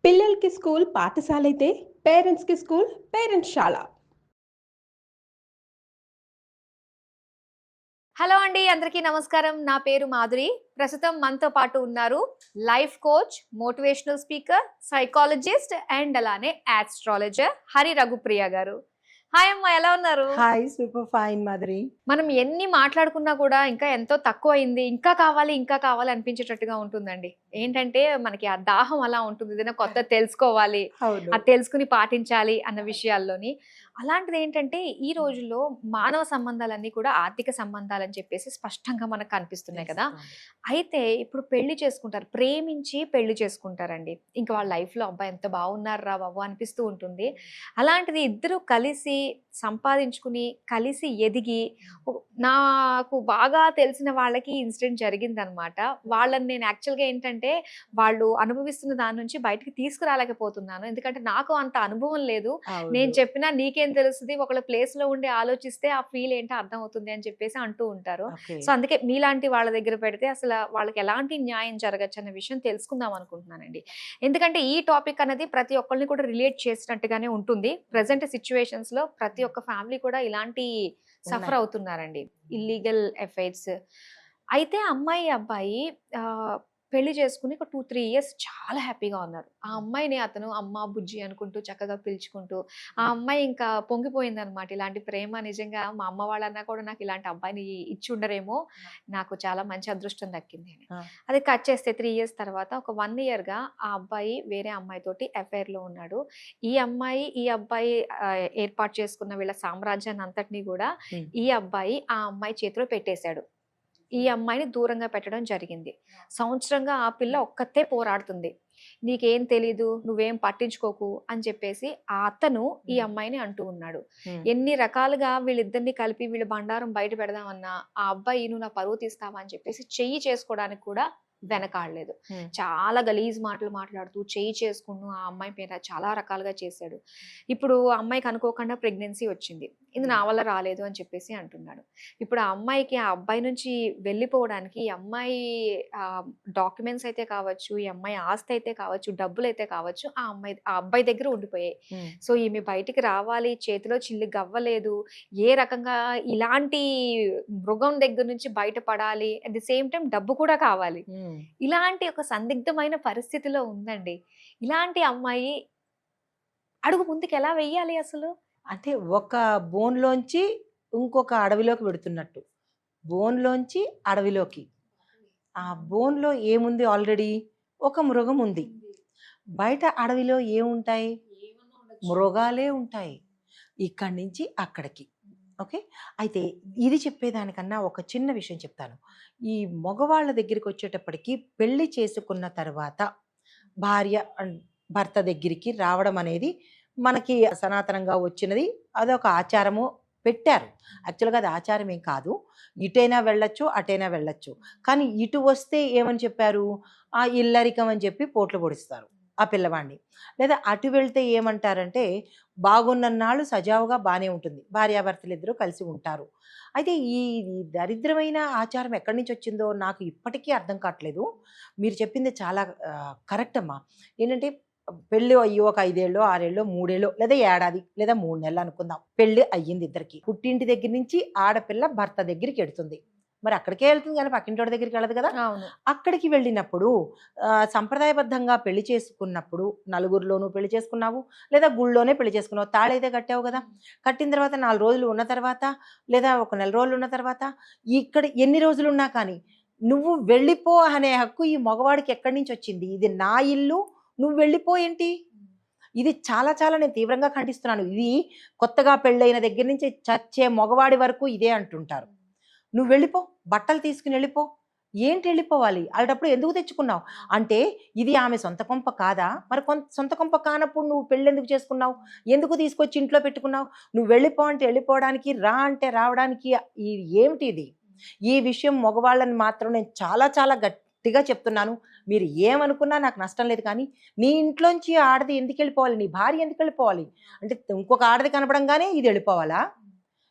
పిల్లలకి స్కూల్ పాఠశాల అయితే పేరెంట్స్కి స్కూల్ పేరెంట్స్ శాల. హలో అండి, అందరికీ నమస్కారం. నా పేరు మాధురి. ప్రస్తుతం మనతో పాటు ఉన్నారు life coach, motivational speaker, psychologist and అలానే ఆస్ట్రాలజర్ హరి రఘుప్రియ గారు. హాయ్ అమ్మా, ఎలా ఉన్నారు? Hi, super fine Madhuri. మనం ఎన్ని మాట్లాడుకున్నా కూడా ఇంకా ఎంతో తక్కువ అయింది, ఇంకా కావాలి ఇంకా కావాలి అనిపించేటట్టుగా ఉంటుందండి. ఏంటంటే మనకి ఆ దాహం అలా ఉంటుంది, ఏదైనా కొత్త తెలుసుకోవాలి, అది తెలుసుకుని పాటించాలి అన్న విషయాల్లోని. అలాంటిది ఏంటంటే ఈ రోజుల్లో మానవ సంబంధాలన్నీ కూడా ఆర్థిక సంబంధాలని చెప్పేసి స్పష్టంగా మనకు కనిపిస్తున్నాయి కదా. అయితే ఇప్పుడు పెళ్లి చేసుకుంటారు, ప్రేమించి పెళ్లి చేసుకుంటారండి. ఇంకా వాళ్ళ లైఫ్లో అబ్బాయి ఎంత బాగున్నారా బాబు అనిపిస్తూ ఉంటుంది. అలాంటిది ఇద్దరు కలిసి సంపాదించుకుని కలిసి ఎదిగి, నాకు బాగా తెలిసిన వాళ్ళకి ఇన్సిడెంట్ జరిగిందనమాట. వాళ్ళని నేను యాక్చువల్గా ఏంటంటే వాళ్ళు అనుభవిస్తున్న దాని నుంచి బయటకు తీసుకురాలేకపోతున్నాను, ఎందుకంటే నాకు అంత అనుభవం లేదు. నేను చెప్పినా నీకేం తెలుస్తుంది, ఒకళ్ళ ప్లేస్ లో ఉండి ఆలోచిస్తే ఆ ఫీల్ ఏంటో అర్థం అవుతుంది అని చెప్పేసి అంటూ ఉంటారు. సో అందుకే మీలాంటి వాళ్ళ దగ్గర పెడితే అసలు వాళ్ళకి ఎలాంటి న్యాయం జరగచ్చు అన్న విషయం తెలుసుకుందాం అనుకుంటున్నానండి. ఎందుకంటే ఈ టాపిక్ అనేది ప్రతి ఒక్కరిని కూడా రిలేట్ చేసినట్టుగానే ఉంటుంది. ప్రెసెంట్ సిచ్యువేషన్స్ లో ప్రతి ఒక్క ఫ్యామిలీ కూడా ఇలాంటి సఫర్ అవుతున్నారండి, ఇల్లీగల్ ఎఫైర్స్. అయితే అమ్మాయి అబ్బాయి పెళ్లి చేసుకుని ఒక 2-3 ఇయర్స్ చాలా హ్యాపీగా ఉన్నారు. ఆ అమ్మాయిని అతను అమ్మ బుజ్జి అనుకుంటూ చక్కగా పిలుచుకుంటూ, ఆ అమ్మాయి ఇంకా పొంగిపోయింది అనమాట. ఇలాంటి ప్రేమ నిజంగా మా అమ్మ వాళ్ళన్నా కూడా నాకు ఇలాంటి అబ్బాయిని ఇచ్చి ఉండరేమో, నాకు చాలా మంచి అదృష్టం దక్కింది అని. అది కట్ చేస్తే 3 ఇయర్స్ తర్వాత ఒక 1 ఇయర్గా ఆ అబ్బాయి వేరే అమ్మాయితోటి అఫైర్లో ఉన్నాడు. ఈ అబ్బాయి ఏర్పాటు చేసుకున్న వీళ్ళ సామ్రాజ్యాన్ని అంతటినీ కూడా ఈ అబ్బాయి ఆ అమ్మాయి చేతిలో పెట్టేశాడు. ఈ అమ్మాయిని దూరంగా పెట్టడం జరిగింది. సంవత్సరంగా ఆ పిల్ల ఒక్కతే పోరాడుతుంది. నీకేం తెలీదు, నువ్వేం పట్టించుకోకు అని చెప్పేసి ఆ అతను ఈ అమ్మాయిని అంటూ ఉన్నాడు. ఎన్ని రకాలుగా వీళ్ళిద్దరిని కలిపి వీళ్ళ బండారం బయట పెడదామన్నా ఆ అబ్బాయి నువ్వు నా పరువు తీస్తావా అని చెప్పేసి చెయ్యి చేసుకోవడానికి కూడా వెనకాడలేదు. చాలా గలీజ్ మాటలు మాట్లాడుతూ చెయ్యి చేసుకుంటూ ఆ అమ్మాయి పేర చాలా రకాలుగా చేశాడు. ఇప్పుడు ఆ అమ్మాయికి అనుకోకుండా ప్రెగ్నెన్సీ వచ్చింది. ఇది నా వల్ల రాలేదు అని చెప్పేసి అంటున్నాడు. ఇప్పుడు ఆ అమ్మాయికి ఆ అబ్బాయి నుంచి వెళ్ళిపోవడానికి ఈ అమ్మాయి డాక్యుమెంట్స్ అయితే కావచ్చు, ఈ అమ్మాయి ఆస్తి అయితే కావచ్చు, డబ్బులు అయితే కావచ్చు, ఆ అబ్బాయి దగ్గర ఉండిపోయాయి. సో ఈమె బయటికి రావాలి, చేతిలో చిల్లి గవ్వలేదు, ఏ రకంగా ఇలాంటి మృగం దగ్గర నుంచి బయటపడాలి, అట్ ది సేమ్ టైం డబ్బు కూడా కావాలి. ఇలాంటి ఒక సందిగ్ధమైన పరిస్థితిలో ఉందండి. ఇలాంటి అమ్మాయి అడుగు ముందుకు ఎలా వెయ్యాలి అసలు? అంటే ఒక బోన్లోంచి ఇంకొక అడవిలోకి పెడుతున్నట్టు, బోన్లోంచి అడవిలోకి. ఆ బోన్లో ఏముంది? ఆల్రెడీ ఒక మృగం ఉంది. బయట అడవిలో ఏముంటాయి? మృగాలే ఉంటాయి. ఇక్కడి నుంచి అక్కడికి. ఓకే, అయితే ఇది చెప్పేదానికన్నా ఒక చిన్న విషయం చెప్తాను. ఈ మగవాళ్ళ దగ్గరికి వచ్చేటప్పటికి పెళ్లి చేసుకున్న తర్వాత భార్య భర్త దగ్గరికి రావడం అనేది మనకి సనాతనంగా వచ్చినది. అదొక ఆచారము పెట్టారు. యాక్చువల్గా అది ఆచారం ఏం కాదు. ఇటైనా వెళ్ళొచ్చు, అటైనా వెళ్ళొచ్చు. కానీ ఇటు వస్తే ఏమని చెప్పారు? ఆ ఇల్లరికం అని చెప్పి పోట్లు పొడిస్తారు ఆ పిల్లవాడిని. లేదా అటు వెళ్తే ఏమంటారంటే బాగున్నన్నాళ్ళు సజావుగా బాగానే ఉంటుంది, భార్యాభర్తలు ఇద్దరు కలిసి ఉంటారు. అయితే ఈ దరిద్రమైన ఆచారం ఎక్కడి నుంచి వచ్చిందో నాకు ఇప్పటికీ అర్థం కావట్లేదు. మీరు చెప్పింది చాలా కరెక్ట్ అమ్మా. ఏంటంటే పెళ్ళి అయ్యి ఒక 5 ఏళ్ళో 6 ఏళ్ళో 3 ఏళ్ళో లేదా ఏడాది లేదా 3 నెలలు అనుకుందాం, పెళ్ళి అయ్యింది ఇద్దరికి. పుట్టింటి దగ్గర నుంచి ఆడపిల్ల భర్త దగ్గరికి వెడుతుంది. మరి అక్కడికే వెళ్తుంది కానీ పక్కింటోడి దగ్గరికి వెళ్ళదు కదా. అక్కడికి వెళ్ళినప్పుడు సంప్రదాయబద్ధంగా పెళ్లి చేసుకున్నప్పుడు నలుగురిలోనూ పెళ్లి చేసుకున్నావు, లేదా గుళ్ళోనే పెళ్లి చేసుకున్నావు, తాళైతే కట్టావు కదా. కట్టిన తర్వాత 4 రోజులు ఉన్న తర్వాత లేదా ఒక నెల రోజులు ఉన్న తర్వాత ఇక్కడ ఎన్ని రోజులు ఉన్నా కానీ నువ్వు వెళ్ళిపో అనే హక్కు ఈ మగవాడికి ఎక్కడి నుంచి వచ్చింది? ఇది నా ఇల్లు, నువ్వు వెళ్ళిపో ఏంటి? ఇది చాలా చాలా నేను తీవ్రంగా ఖండిస్తున్నాను. ఇది కొత్తగా పెళ్ళైన దగ్గర నుంచి చచ్చే మగవాడి వరకు ఇదే అంటుంటారు. నువ్వు వెళ్ళిపో, బట్టలు తీసుకుని వెళ్ళిపో. ఏంటి వెళ్ళిపోవాలి? అలాంటప్పుడు ఎందుకు తెచ్చుకున్నావు అంటే ఇది ఆమె సొంత కొంప కాదా? మరి సొంత కొంప కానప్పుడు నువ్వు పెళ్ళి ఎందుకు చేసుకున్నావు? ఎందుకు తీసుకొచ్చి ఇంట్లో పెట్టుకున్నావు? నువ్వు వెళ్ళిపో అంటే వెళ్ళిపోవడానికి, రా అంటే రావడానికి ఏమిటి ఇది? ఈ విషయం మగవాళ్ళని మాత్రం నేను చాలా చాలా గట్టిగా చెప్తున్నాను. మీరు ఏమనుకున్నా నాకు నష్టం లేదు, కానీ నీ ఇంట్లోంచి ఆడది ఎందుకు వెళ్ళిపోవాలి? నీ భార్య ఎందుకు వెళ్ళిపోవాలి? అంటే ఇంకొక ఆడది కనపడంగానే ఇది వెళ్ళిపోవాలా?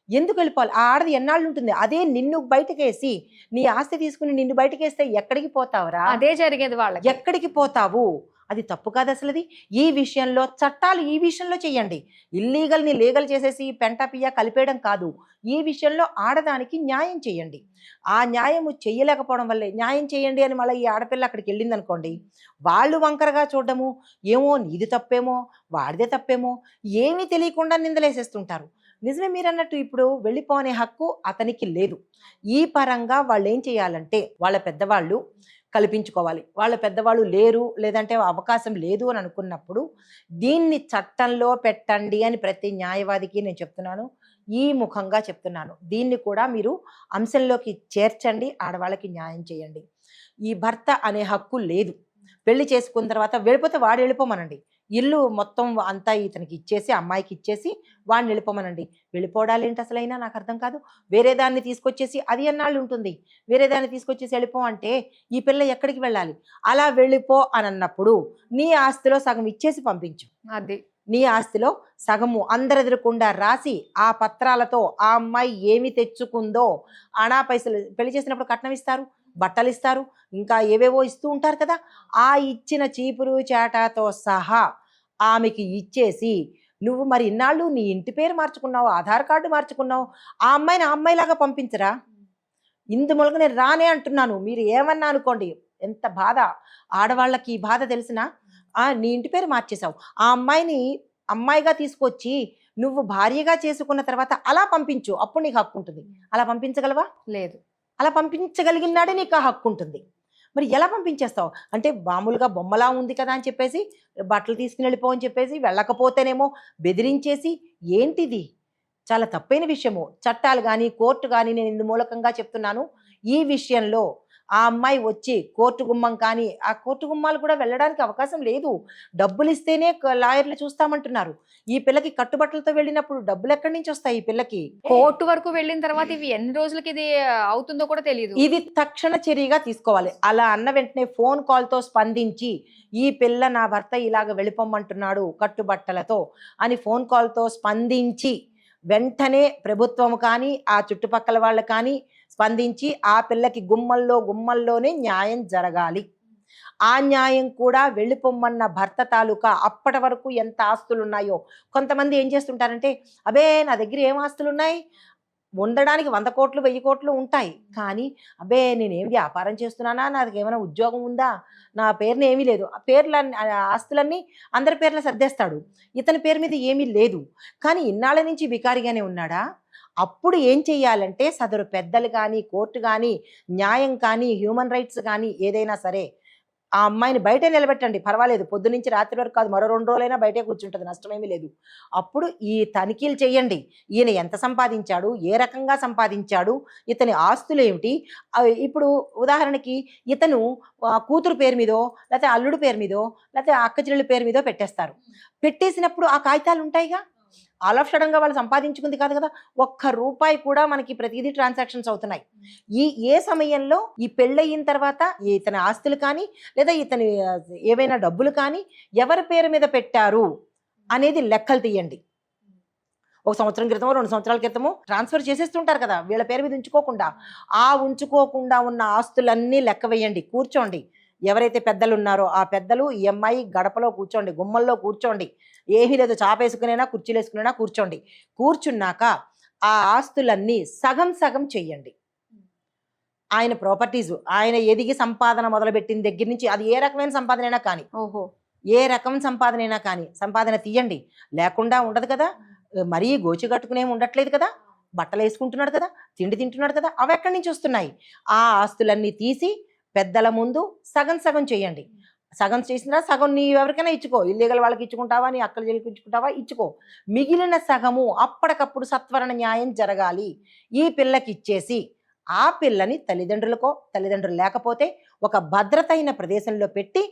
ఎందుకు వెళ్ళిపోవాలి? ఆ ఆడది ఎన్నాళ్ళు ఉంటుంది? అదే నిన్ను బయటకేసి నీ ఆస్తి తీసుకుని నిన్ను బయటకేస్తే ఎక్కడికి పోతావురా? అదే జరిగేది వాళ్ళకి. ఎక్కడికి పోతావు? అది తప్పు కాదు అసలు. అది ఈ విషయంలో చట్టాలు ఈ విషయంలో చేయండి. ఇల్లీగల్ని లీగల్ చేసేసి పెంట పియ్య కలిపేయడం కాదు. ఈ విషయంలో ఆడదానికి న్యాయం చేయండి. ఆ న్యాయము చేయలేకపోవడం వల్లే న్యాయం చేయండి అని మళ్ళీ ఈ ఆడపిల్ల అక్కడికి వెళ్ళింది అనుకోండి, వాళ్ళు వంకరగా చూడడము, ఏమో నీది తప్పేమో వాడిదే తప్పేమో ఏమీ తెలియకుండా నిందలేసేస్తుంటారు. నిజమే మీరు అన్నట్టు ఇప్పుడు వెళ్ళిపోనే హక్కు అతనికి లేదు. ఈ పరంగా వాళ్ళు ఏం చేయాలంటే వాళ్ళ పెద్దవాళ్ళు కల్పించుకోవాలి. వాళ్ళ పెద్దవాళ్ళు లేరు లేదంటే అవకాశం లేదు అని అనుకున్నప్పుడు దీన్ని చట్టంలో పెట్టండి అని ప్రతి న్యాయవాదికి నేను చెప్తున్నాను. ఈ ముఖంగా చెప్తున్నాను. దీన్ని కూడా మీరు అంశంలోకి చేర్చండి. ఆడవాళ్ళకి న్యాయం చేయండి. ఈ భర్త అనే హక్కు లేదు. పెళ్లి చేసుకున్న తర్వాత వెళ్ళిపోతే వాడు వెళ్ళిపోమనండి. ఇల్లు మొత్తం అంతా ఇతనికి ఇచ్చేసి అమ్మాయికి ఇచ్చేసి వాడిని వెళ్ళిపోమనండి. వెళ్ళిపోవడాలు ఏంటి అసలైనా నాకు అర్థం కాదు. వేరే దాన్ని తీసుకొచ్చేసి అది ఎన్నాళ్ళు ఉంటుంది, వేరే దాన్ని తీసుకొచ్చేసి వెళ్ళిపో అంటే ఈ పిల్ల ఎక్కడికి వెళ్ళాలి? అలా వెళ్ళిపో అని అన్నప్పుడు నీ ఆస్తిలో సగం ఇచ్చేసి పంపించు. అది నీ ఆస్తిలో సగము అందరెదురకుండా రాసి ఆ పత్రాలతో ఆ అమ్మాయి ఏమి తెచ్చుకుందో అనా పైసలు పెళ్లి చేసినప్పుడు కట్నం ఇస్తారు, బట్టలు ఇస్తారు, ఇంకా ఏవేవో ఇస్తూ ఉంటారు కదా. ఆ ఇచ్చిన చీపురు చాటాతో సహా ఆమెకి ఇచ్చేసి నువ్వు మరి ఇన్నాళ్ళు నీ ఇంటి పేరు మార్చుకున్నావు, ఆధార్ కార్డు మార్చుకున్నావు, ఆ అమ్మాయిని ఆ అమ్మాయిలాగా పంపించరా? ఇందు మూలంగా నేను రానే అంటున్నాను. మీరు ఏమన్నా అనుకోండి, ఎంత బాధ ఆడవాళ్ళకి ఈ బాధ తెలిసినా నీ ఇంటి పేరు మార్చేశావు, ఆ అమ్మాయిని అమ్మాయిగా తీసుకొచ్చి నువ్వు భార్యగా చేసుకున్న తర్వాత అలా పంపించు, అప్పుడు నీకు హక్కు ఉంటుంది. అలా పంపించగలవా? లేదు. అలా పంపించగలిగినాడే నీకు ఆ హక్కు ఉంటుంది. మరి ఎలా పంపించేస్తావు అంటే మామూలుగా బొమ్మలా ఉంది కదా అని చెప్పేసి బట్టలు తీసుకుని వెళ్ళిపో అని చెప్పేసి వెళ్ళకపోతేనేమో బెదిరించేసి ఏంటిది? చాలా తప్పైన విషయము. చట్టాలు కానీ కోర్టు కానీ నేను ఇందు మూలకంగా చెప్తున్నాను. ఈ విషయంలో ఆ అమ్మాయి వచ్చి కోర్టు గుమ్మం కానీ ఆ కోర్టు గుమ్మాలు కూడా వెళ్ళడానికి అవకాశం లేదు. డబ్బులు ఇస్తేనే లాయర్లు చూస్తామంటున్నారు. ఈ పిల్లకి కట్టుబట్టలతో వెళ్ళినప్పుడు డబ్బులు ఎక్కడి నుంచి వస్తాయి? ఈ పిల్లకి కోర్టు వరకు వెళ్ళిన తర్వాత ఇవి ఎన్ని రోజులకి ఇది అవుతుందో కూడా తెలియదు. ఇది తక్షణ చర్యగా తీసుకోవాలి. అలా అన్న వెంటనే ఫోన్ కాల్తో స్పందించి ఈ పిల్ల నా భర్త ఇలాగ వెళ్ళిపోమ్మంటున్నాడు కట్టుబట్టలతో అని ఫోన్ కాల్తో స్పందించి వెంటనే ప్రభుత్వం కానీ ఆ చుట్టుపక్కల వాళ్ళు కానీ స్పందించి ఆ పిల్లకి గుమ్మల్లోనే న్యాయం జరగాలి. ఆ న్యాయం కూడా వెళ్ళిపోమ్మన్న భర్త తాలూకా అప్పటి వరకు ఎంత ఆస్తులు ఉన్నాయో. కొంతమంది ఏం చేస్తుంటారంటే అబే నా దగ్గర ఏం ఆస్తులు ఉన్నాయి, ఉండడానికి 100 కోట్లు 1000 కోట్లు ఉంటాయి, కానీ అబే నేనేం వ్యాపారం చేస్తున్నానా, నాకు ఏమైనా ఉద్యోగం ఉందా, నా పేరున ఏమీ లేదు. ఆ పేర్లన్నీ ఆస్తులన్నీ అందరి పేర్ల సర్దేస్తాడు. ఇతని పేరు మీద ఏమీ లేదు, కానీ ఇన్నాళ్ళ నుంచి బికారిగానే ఉన్నాడా? అప్పుడు ఏం చెయ్యాలంటే సదరు పెద్దలు కానీ కోర్టు కానీ న్యాయం కానీ హ్యూమన్ రైట్స్ కానీ ఏదైనా సరే ఆ అమ్మాయిని బయటే నిలబెట్టండి, పర్వాలేదు. పొద్దు నుంచి రాత్రి వరకు కాదు, మరో 2 రోజులైనా బయటే కూర్చుంటుంది, నష్టమేమీ లేదు. అప్పుడు ఈ తనిఖీలు చేయండి. ఈయన ఎంత సంపాదించాడు, ఏ రకంగా సంపాదించాడు, ఇతని ఆస్తులు ఏమిటి. ఇప్పుడు ఉదాహరణకి ఇతను కూతురు పేరు మీదో లేకపోతే అల్లుడు పేరు మీదో లేకపోతే అక్క చెల్లెళ్ళ పేరు మీదో పెట్టేస్తారు. పెట్టేసినప్పుడు ఆ కాగితాలు ఉంటాయిగా. ఆల్ ఆఫ్ సడన్గా వాళ్ళు సంపాదించుకుంది కాదు కదా. ₹1 కూడా మనకి ప్రతిదీ ట్రాన్సాక్షన్స్ అవుతున్నాయి. ఏ సమయంలో ఈ పెళ్ళయిన తర్వాత ఇతని ఆస్తులు కానీ లేదా ఇతని ఏవైనా డబ్బులు కానీ ఎవరి పేరు మీద పెట్టారు అనేది లెక్కలు తీయండి. 1 సంవత్సరం క్రితమో 2 సంవత్సరాల క్రితమో ట్రాన్స్ఫర్ చేసేస్తుంటారు కదా వీళ్ళ పేరు మీద ఉంచుకోకుండా. ఉంచుకోకుండా ఉన్న ఆస్తులన్నీ లెక్క వేయండి. కూర్చోండి, ఎవరైతే పెద్దలు ఉన్నారో ఆ పెద్దలు ఈ అమ్మాయి గడపలో కూర్చోండి, గుమ్మల్లో కూర్చోండి. ఏమీ లేదు, చాపేసుకునేనా కుర్చీలు వేసుకునేనా కూర్చోండి. కూర్చున్నాక ఆ ఆస్తులన్నీ సగం సగం చెయ్యండి. ఆయన ప్రాపర్టీస్, ఆయన ఎదిగి సంపాదన మొదలుపెట్టిన దగ్గర నుంచి అది ఏ రకమైన సంపాదనైనా కానీ, ఏ రకం సంపాదనైనా కానీ సంపాదన తీయండి. లేకుండా ఉండదు కదా. మరీ గోచి కట్టుకునేమి ఉండట్లేదు కదా, బట్టలు వేసుకుంటున్నాడు కదా, తిండి తింటున్నాడు కదా, అవి ఎక్కడి నుంచి వస్తున్నాయి? ఆ ఆస్తులన్నీ తీసి పెద్దల ముందు సగం సగం చేయండి. సగం చేసినా సగం నీ ఎవరికైనా ఇచ్చుకో, ఇల్లీగల్ వాళ్ళకి ఇచ్చుకుంటావా, నీ అక్కల జైలుకి ఇచ్చుకుంటావా, ఇచ్చుకో. మిగిలిన సగము అప్పటికప్పుడు సత్వరణ న్యాయం జరగాలి. ఈ పిల్లకి ఇచ్చేసి ఆ పిల్లని తల్లిదండ్రులు లేకపోతే ఒక భద్రతైన ప్రదేశంలో పెట్టి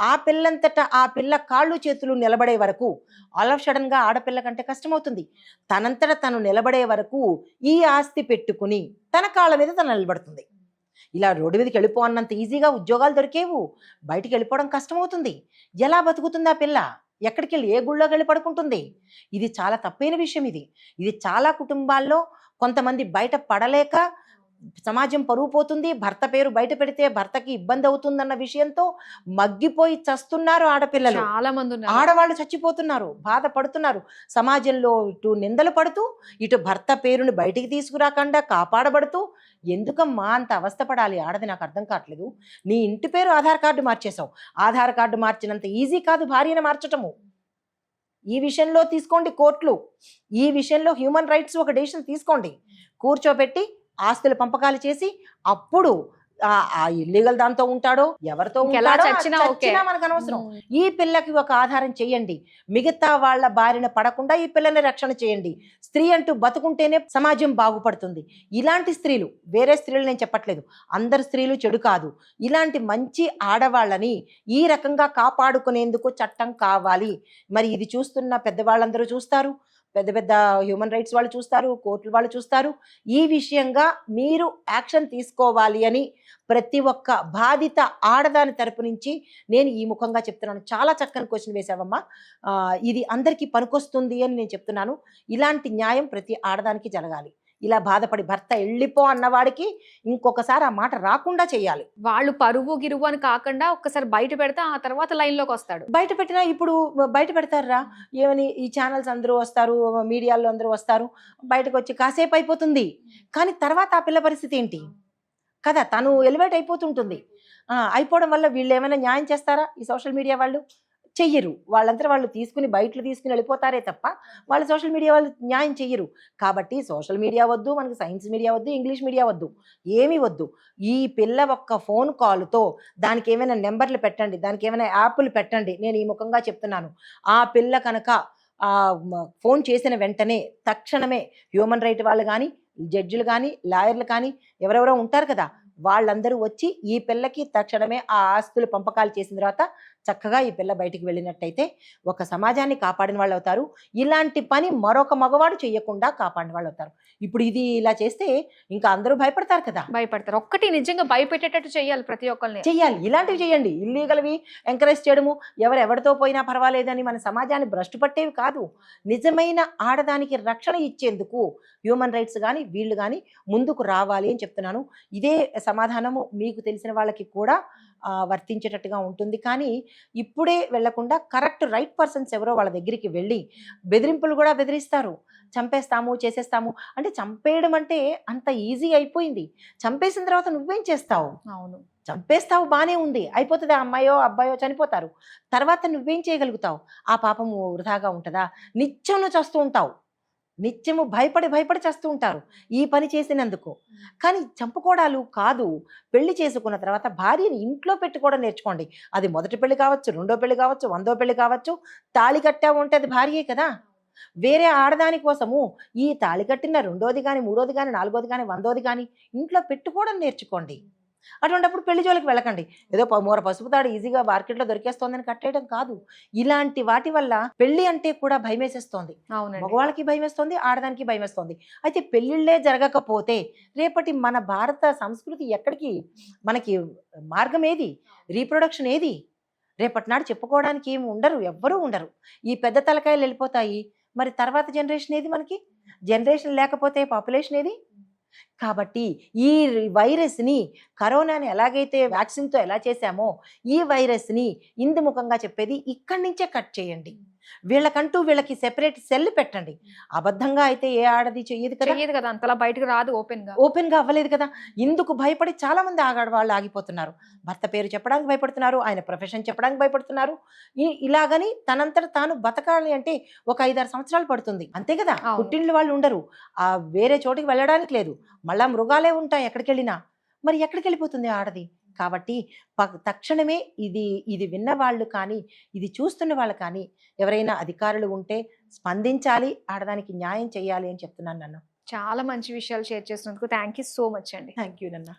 ఆ పిల్లంతటా ఆ పిల్ల కాళ్ళు చేతులు నిలబడే వరకు, ఆల్ ఆఫ్ సడన్గా ఆడపిల్ల కంటే కష్టమవుతుంది. తనంతట తను నిలబడే వరకు ఈ ఆస్తి పెట్టుకుని తన కాళ్ళ మీద తను నిలబడుతుంది. ఇలా రోడ్డు మీదకి వెళ్ళిపో అన్నంత ఈజీగా ఉద్యోగాలు దొరికేవు, బయటికి వెళ్ళిపోవడం కష్టమవుతుంది. ఎలా బతుకుతుంది ఆ పిల్ల? ఎక్కడికి వెళ్ళి ఏ గుళ్ళోకి వెళ్ళి పడుకుంటుంది? ఇది చాలా తప్పైన విషయం. ఇది చాలా కుటుంబాల్లో కొంతమంది బయట పడలేక సమాజం పరువు పోతుంది, భర్త పేరు బయట పెడితే భర్తకి ఇబ్బంది అవుతుందన్న విషయంతో మగ్గిపోయి చస్తున్నారు ఆడపిల్లలు. చాలా మంది ఉన్నారు. ఆడవాళ్ళు చచ్చిపోతున్నారు, బాధపడుతున్నారు. సమాజంలో ఇటు నిందలు పడుతూ ఇటు భర్త పేరుని బయటికి తీసుకురాకుండా కాపాడబడుతూ. ఎందుకమ్మా అంత అవస్థపడాలి ఆడది? నాకు అర్థం కావట్లేదు. నీ ఇంటి పేరు ఆధార్ కార్డు మార్చేశావు. ఆధార్ కార్డు మార్చినంత ఈజీ కాదు భార్యను మార్చటము. ఈ విషయంలో తీసుకోండి కోర్టులు, ఈ విషయంలో హ్యూమన్ రైట్స్ ఒక డెసిషన్ తీసుకోండి. కూర్చోబెట్టి ఆస్తుల పంపకాలు చేసి అప్పుడు ఆ ఇల్లీగల్ దాంతో ఉంటాడో ఎవరితో ఉంటాడో చచ్చినా మనకు అనవసరం. ఈ పిల్లకి ఒక ఆధారం చేయండి. మిగతా వాళ్ళ బారిన పడకుండా ఈ పిల్లని రక్షణ చేయండి. స్త్రీ అంటూ బతుకుంటేనే సమాజం బాగుపడుతుంది. ఇలాంటి స్త్రీలు, వేరే స్త్రీలు నేను చెప్పట్లేదు, అందరు స్త్రీలు చెడు కాదు. ఇలాంటి మంచి ఆడవాళ్ళని ఈ రకంగా కాపాడుకునేందుకు చట్టం కావాలి. మరి ఇది చూస్తున్న పెద్దవాళ్ళందరూ చూస్తారు, పెద్ద పెద్ద హ్యూమన్ రైట్స్ వాళ్ళు చూస్తారు, కోర్టుల వాళ్ళు చూస్తారు. ఈ విషయంగా మీరు యాక్షన్ తీసుకోవాలి అని ప్రతి ఒక్క బాధిత ఆడదాని తరపు నుంచి నేను ఈ ముఖంగా చెప్తున్నాను. చాలా చక్కని క్వశ్చన్ వేసావమ్మా. ఇది అందరికీ పనికొస్తుంది అని నేను చెప్తున్నాను. ఇలాంటి న్యాయం ప్రతి ఆడదానికి జరగాలి. ఇలా బాధపడి భర్త వెళ్ళిపో అన్నవాడికి ఇంకొకసారి ఆ మాట రాకుండా చేయాలి. వాళ్ళు పరువు గిరువు అని కాకుండా ఒక్కసారి బయట పెడితే ఆ తర్వాత లైన్లోకి వస్తాడు. బయట పెట్టినా ఇప్పుడు బయట పెడతారా ఏమని? ఈ ఛానల్స్ అందరూ వస్తారు, మీడియాలో అందరూ వస్తారు, బయటకు వచ్చి కాసేపు అయిపోతుంది. కానీ తర్వాత ఆ పిల్ల పరిస్థితి ఏంటి కదా? తను ఎలివేట్ అయిపోతుంటుంది. అయిపోవడం వల్ల వీళ్ళు ఏమైనా న్యాయం చేస్తారా? ఈ సోషల్ మీడియా వాళ్ళు చెయ్యరు. వాళ్ళంతా వాళ్ళు బయటలు తీసుకుని వెళ్ళిపోతారే తప్ప వాళ్ళు సోషల్ మీడియా వాళ్ళు న్యాయం చెయ్యరు. కాబట్టి సోషల్ మీడియా వద్దు, మనకి సైన్స్ మీడియా వద్దు, ఇంగ్లీష్ మీడియా వద్దు, ఏమీ వద్దు. ఈ పిల్ల ఒక్క ఫోన్ కాల్తో దానికి ఏమైనా నెంబర్లు పెట్టండి, దానికి ఏమైనా యాప్లు పెట్టండి. నేను ఈ ముఖంగా చెప్తున్నాను. ఆ పిల్ల కనుక ఫోన్ చేసిన వెంటనే తక్షణమే హ్యూమన్ రైట్ వాళ్ళు కానీ, జడ్జిలు కానీ, లాయర్లు కానీ ఎవరెవరో ఉంటారు కదా, వాళ్ళందరూ వచ్చి ఈ పిల్లకి తక్షణమే ఆ ఆస్తులు పంపకాలు చేసిన తర్వాత చక్కగా ఈ పిల్ల బయటికి వెళ్ళినట్టయితే ఒక సమాజాన్ని కాపాడిన వాళ్ళు అవుతారు. ఇలాంటి పని మరొక మగవాడు చేయకుండా కాపాడిన వాళ్ళు అవుతారు. ఇప్పుడు ఇది ఇలా చేస్తే ఇంకా అందరూ భయపడతారు కదా. భయపడతారు. ఒక్కటి నిజంగా భయపెట్టేటట్టు చేయాలి, ప్రతి ఒక్కరిని చెయ్యాలి. ఇలాంటివి చేయండి. ఇల్లీగల్వి ఎంకరేజ్ చేయడము, ఎవరెవరితో పోయినా పర్వాలేదని మన సమాజాన్ని భ్రష్టు పట్టేవి కాదు. నిజమైన ఆడదానికి రక్షణ ఇచ్చేందుకు హ్యూమన్ రైట్స్ కానీ వీళ్ళు కానీ ముందుకు రావాలి అని చెప్తున్నాను. ఇదే సమాధానము మీకు తెలిసిన వాళ్ళకి కూడా వర్తించేటట్టుగా ఉంటుంది. కానీ ఇప్పుడే వెళ్లకుండా కరెక్ట్ రైట్ పర్సన్స్ ఎవరో వాళ్ళ దగ్గరికి వెళ్ళి, బెదిరింపులు కూడా బెదిరిస్తారు, చంపేస్తాము చేసేస్తాము అంటే. చంపేయడం అంటే అంత ఈజీ అయిపోయింది. చంపేసిన తర్వాత నువ్వేం చేస్తావు? అవును, చంపేస్తావు, బానే ఉంది, అయిపోతుంది. ఆ అమ్మాయో అబ్బాయో చనిపోతారు. తర్వాత నువ్వేం చేయగలుగుతావు? ఆ పాపము వృధాగా ఉంటుందా? నిత్యం నువ్వు చేస్తూ ఉంటావు, నిత్యము భయపడి చేస్తూ ఉంటారు ఈ పని చేసినందుకు. కానీ చంపుకోవడాలు కాదు. పెళ్లి చేసుకున్న తర్వాత భార్యని ఇంట్లో పెట్టుకోవడం నేర్చుకోండి. అది మొదటి పెళ్లి కావచ్చు, రెండో పెళ్లి కావచ్చు, 100వ పెళ్లి కావచ్చు. తాళి కట్టావు అంటే అది భార్యే కదా. వేరే ఆడదాని కోసము ఈ తాళి కట్టిన రెండోది కానీ, మూడోది కానీ, 4వది కానీ, 100వది కానీ ఇంట్లో పెట్టుకోవడం నేర్చుకోండి. అటువంటిప్పుడు పెళ్లి జోలికి వెళ్ళకండి. ఏదో మూర పసుపు తాడు ఈజీగా మార్కెట్లో దొరికేస్తోందని కట్టేయడం కాదు. ఇలాంటి వాటి వల్ల పెళ్లి అంటే కూడా భయమేసేస్తోంది. మగవాళ్ళకి భయమేస్తోంది, ఆడదానికి భయమేస్తోంది. అయితే పెళ్లిళ్లే జరగకపోతే రేపటి మన భారత సంస్కృతి ఎక్కడికి? మనకి మార్గం ఏది? రీప్రొడక్షన్ ఏది? రేపటి నాడు చెప్పుకోవడానికి ఏమి ఉండరు, ఎవ్వరూ ఉండరు. ఈ పెద్ద తలకాయలు వెళ్ళిపోతాయి. మరి తర్వాత జనరేషన్ ఏది? మనకి జనరేషన్ లేకపోతే పాపులేషన్ ఏది? కాబట్టి ఈ వైరస్ని, కరోనాని ఎలాగైతే వ్యాక్సిన్తో ఎలా చేశామో ఈ వైరస్ని ఇందుముఖంగా చెప్పేది ఇక్కడి నుంచే కట్ చేయండి. వీళ్ళకంటూ వీళ్ళకి సెపరేట్ సెల్ పెట్టండి. అబద్ధంగా అయితే ఏ ఆడది చెయ్యదు కదా, అంతలా బయటకు రాదు. ఓపెన్ గా అవ్వలేదు కదా. ఇందుకు భయపడి చాలా మంది ఆడవాళ్ళు ఆగిపోతున్నారు. భర్త పేరు చెప్పడానికి భయపడుతున్నారు, ఆయన ప్రొఫెషన్ చెప్పడానికి భయపడుతున్నారు. ఇలాగని తనంతట తాను బతకాలి అంటే ఒక 5-6 సంవత్సరాలు పడుతుంది, అంతే కదా. పుట్టిండ్లు వాళ్ళు ఉండరు, వేరే చోటికి వెళ్ళడానికి లేదు, మళ్ళా మృగాలే ఉంటాయి ఎక్కడికి వెళ్ళినా. మరి ఎక్కడికి వెళ్ళిపోతుంది ఆడది? కాబట్టి తక్షణమే ఇది విన్న వాళ్ళు కానీ, ఇది చూస్తున్న వాళ్ళు కానీ ఎవరైనా అధికారులు ఉంటే స్పందించాలి, ఆడదానికి న్యాయం చేయాలి అని చెప్తున్నాను. నన్ను చాలా మంచి విషయాలు షేర్ చేసినందుకు థ్యాంక్ యూ సో మచ్ అండి. థ్యాంక్ యూ నన్న.